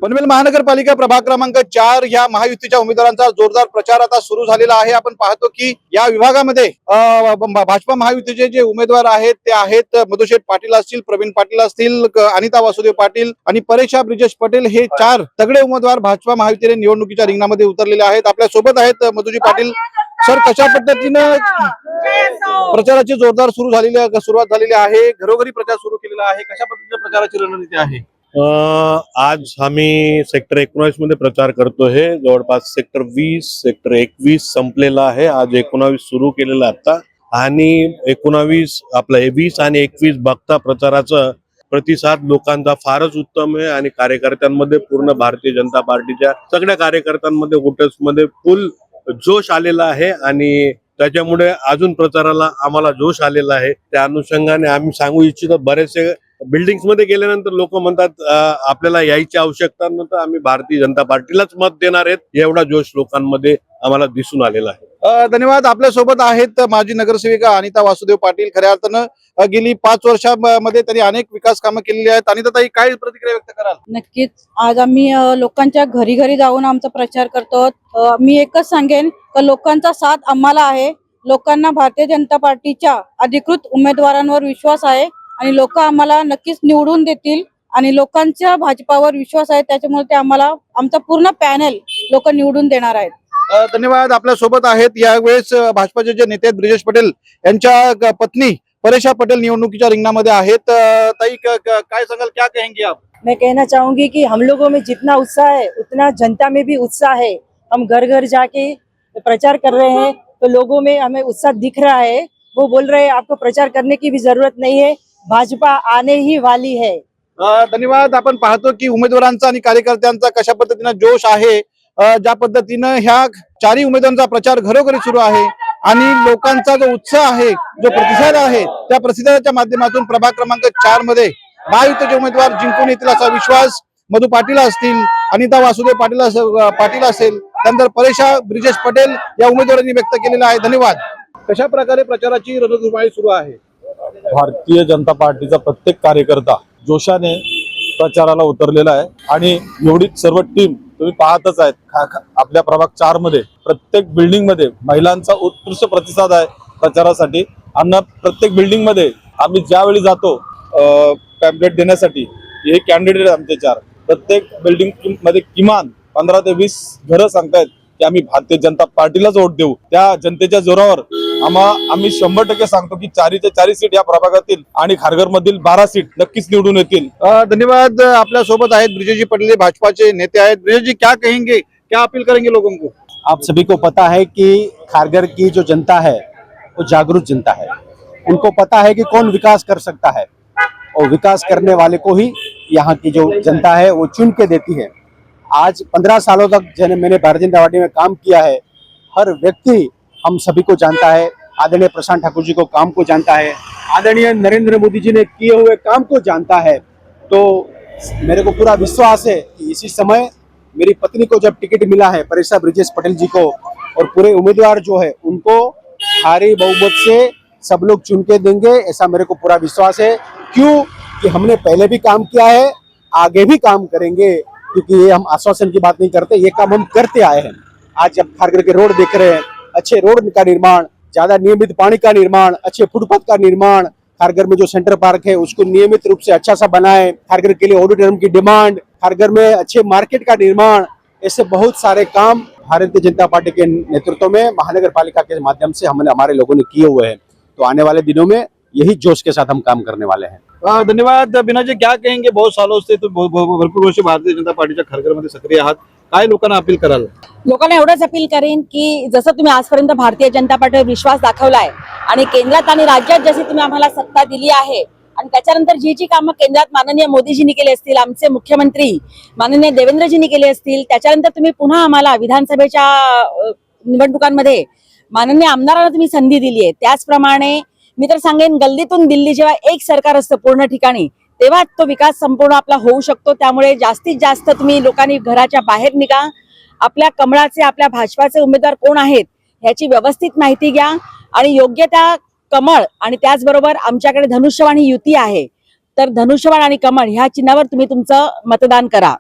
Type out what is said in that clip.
पनवेल महानगरपालिका प्रभाग क्रमांक 4 या महायुतीच्या उमेदवारांचा जोरदार प्रचार आता सुरू झालेला आहे। आपण पाहतो की या विभागामध्ये भाजपा महायुतीचे जे उमेदवार आहेत ते आहेत मधुशेठ पाटील असतील, प्रवीण पाटील असतील, अनिता वासुदेव पाटील आणि परेशा ब्रिजेश पटेल हे 4 तगडे उमेदवार भाजपा महायुतीने निवडणुकीच्या रिंगणामध्ये उतरलेले आहेत। आपल्या सोबत आहेत मधुजी पाटील। सर, कशा पद्धतीने प्रचाराची जोरदार सुरुवात झालेली आहे, घरोघरी प्रचार सुरू केलेला आहे, कशा पद्धतीने प्रचाराची रणनीती आहे? आज आम्ही सेक्टर 19 मध्ये प्रचार करतोय। जवळपास सेक्टर 20 सेक्टर 21 संपलेला आहे। आज 19 सुरू केलेला आता आणि 19 आपला 20 आणि 21 बघता प्रचाराचा प्रतिसाद लोकांचा फारच उत्तम आहे आणि कार्यकर्त्यांमध्ये पूर्ण भारतीय जनता पार्टीच्या सगळ्या कार्यकर्त्यांमध्ये वोटर्समध्ये फुल जोश आलेला आहे आणि त्याच्यामुळे अजून प्रचाराला आम्हाला जोश आलेला आहे। त्या अनुषंगाने आम्ही सांगू इच्छितो, बरेचसे बिल्डिंग्स मध्ये गेल्यानंतर लोक म्हणतात आपल्याला यायची आवश्यकता नव्हतं, आम्ही भारतीय जनता पार्टीलाच मत देणार आहेत, एवढा जोश लोकांमध्ये आम्हाला दिसून आलेला आहे। धन्यवाद। आपल्या सोबत आहेत माजी नगरसेविका अनिता वासुदेव पाटील। खऱ्या अर्थानं गेली 5 वर्षांमध्ये त्यांनी अनेक विकास कामं केलेली आहेत। अनिता ताई, काय प्रतिक्रिया व्यक्त कराल? नक्कीच आज आम्ही लोकांच्या घरी घरी जाऊन आमचा प्रचार करतो। मी एकच सांगेन की लोकांचा साथ आम्हाला आहे। लोकांना भारतीय जनता पार्टीच्या अधिकृत उमेदवारांवर विश्वास आहे आणि लोक आम्हाला नक्कीच निवडून देतील आणि लोकांच्या भाजपावर विश्वास आहे, त्याच्यामुळे ते आम्हाला आमचा पूर्ण पॅनल लोक निवडून देणार आहेत। धन्यवाद। आपल्या सोबत आहेत यावेळेस भाजपाचे जे नेते ब्रिजेश पटेल यांच्या पत्नी परेशा पटेल निवडणुकीच्या रिंगणामध्ये आहेत। ताई, काय सांगाल, क्या कहेंगे आप? मैं कहना चाहूंगी कि हम लोगों में जितना उत्साह है उतना जनता में भी उत्साह है। हम घर घर जाके प्रचार कर रहे हैं तो लोगों में हमें उत्साह दिख रहा है। वो बोल रहे हैं आपको प्रचार करने की भी जरूरत नहीं है, भाजपा आने ही वाली है। धन्यवाद। आपण पाहतो की उमेदवारांचा आणि कार्यकर्त्यांचा कशा पद्धतीने जोश आहे, ज्या पद्धतीनं ह्या 4 उमेदवारांचा प्रचार घरोघरी सुरू आहे आणि लोकांचा जो उत्साह आहे, जो प्रतिसाद आहे, त्या प्रतिसादाच्या माध्यमातून प्रभाग क्रमांक 4 मध्ये महायुतीचे उमेदवार जिंकून येतील असा विश्वास मधु पाटील असतील, अनिता वासुदेव पाटील असेल, त्यानंतर परेशा ब्रिजेश पटेल या उमेदवारांनी व्यक्त केलेला आहे। धन्यवाद। कशा प्रकारे प्रचाराची रणधुमाळी सुरू आहे? भारतीय जनता पार्टीचा प्रत्येक कार्यकर्ता जोशाने प्रचाराला उतरलेला आहे आणि एवढी सर्व टीम तुम्ही पाहतच आहेत। आपल्या प्रभाग 4 मध्ये प्रत्येक बिल्डिंग मध्ये महिलांचा उत्कृष्ट प्रतिसाद आहे प्रचारासाठी। आणि प्रत्येक बिल्डिंग मध्ये आम्ही ज्यावेळी जातो पॅम्पलेट देण्यासाठी, हे कॅन्डिडेट आमचे 4 प्रत्येक बिल्डिंग मध्ये किमान 15 ते 20 घरं सांगतायत की आम्ही भारतीय जनता पार्टीलाच वोट देऊ। त्या जनतेच्या जोरावर आम्ही 100% सांगतो की 4च्या 4 सीट या प्रभागातील आणि खारघर मधील 12 सीट नक्कीच निवडून येतील। धन्यवाद। आपल्या सोबत आहेत ब्रिजेश पटेल, भाजपा के नेते आहेत। ब्रिजेश जी, क्या कहेंगे, क्या अपील करेंगे लोगों को? आप सभी को पता है कि खारघर की जो जनता है वो जागरूक जनता है। उनको पता है कि कौन विकास कर सकता है और विकास करने वाले को ही यहाँ की जो जनता है वो चुन के देती है। आज 15 सालों तक मैंने भारतीय जनता पार्टी में काम किया है। हर व्यक्ति हम सभी को जानता है, आदरणीय प्रशांत ठाकुर जी को काम को जानता है, आदरणीय नरेंद्र मोदी जी ने किए हुए काम को जानता है। तो मेरे को पूरा विश्वास है कि इसी समय मेरी पत्नी को जब टिकट मिला है, परेशा ब्रिजेश पटेल जी को, और पूरे उम्मीदवार जो है उनको भारी बहुमत से सब लोग चुन के देंगे, ऐसा मेरे को पूरा विश्वास है। क्यों कि हमने पहले भी काम किया है, आगे भी काम करेंगे, क्योंकि ये हम आश्वासन की बात नहीं करते, ये काम हम करते आए हैं। आज जब खारघर के रोड देख रहे हैं, अच्छे रोड का निर्माण, ज्यादा नियमित पानी का निर्माण, अच्छे फुटपाथ का निर्माण, खारघर में जो सेंटर पार्क है उसको नियमित रूप से अच्छा सा बनाए, खारघर के लिए ऑडिटोरियम की डिमांड, खारघर में अच्छे मार्केट का निर्माण, ऐसे बहुत सारे काम भारतीय जनता पार्टी के नेतृत्व में महानगर पालिका के माध्यम से हमारे लोगों ने किए हुए हैं। तो आने वाले दिनों में यही जोश के साथ हम काम करने वाले हैं। धन्यवाद। बिना जी, क्या कहेंगे, बहुत सालों से तो भरपूर वर्ष भारतीय जनता पार्टीच्या खारघरमध्ये सक्रिय आहात, काय लोकांना अपील कराल? लोकांना एवढंच अपील करेन की जसं तुम्ही आजपर्यंत भारतीय जनता पार्टीवर विश्वास दाखवलाय आणि केंद्रात आणि राज्यात जशी तुम्ही आम्हाला सत्ता दिली आहे आणि त्याच्यानंतर जी कामं केंद्रात माननीय मोदीजींनी केली असतील, आमचे मुख्यमंत्री माननीय देवेंद्रजींनी केली असतील, त्याच्यानंतर तुम्ही पुन्हा आम्हाला विधानसभेच्या निवडणुकांमध्ये माननीय आमदारांना तुम्ही संधी दिली आहे, त्याचप्रमाणे मी तर सांगेन गल्लीतून दिल्ली जेव्हा एक सरकार असतं पूर्ण ठिकाणी, तेव्हा तो विकास संपूर्ण आपला होऊ शकतो। त्यामुळे जास्तीत जास्त तुम्ही लोकांनी घराच्या बाहेर निघा, आपल्या कमळाचे, आपल्या भाजपाचे उमेदवार कोण आहेत ह्याची व्यवस्थित माहिती घ्या आणि योग्य त्या कमळ आणि त्याचबरोबर आमच्याकडे धनुष्यबाण ही युती आहे, तर धनुष्यबाण आणि कमळ ह्या चिन्हावर तुम्ही तुमचं मतदान करा।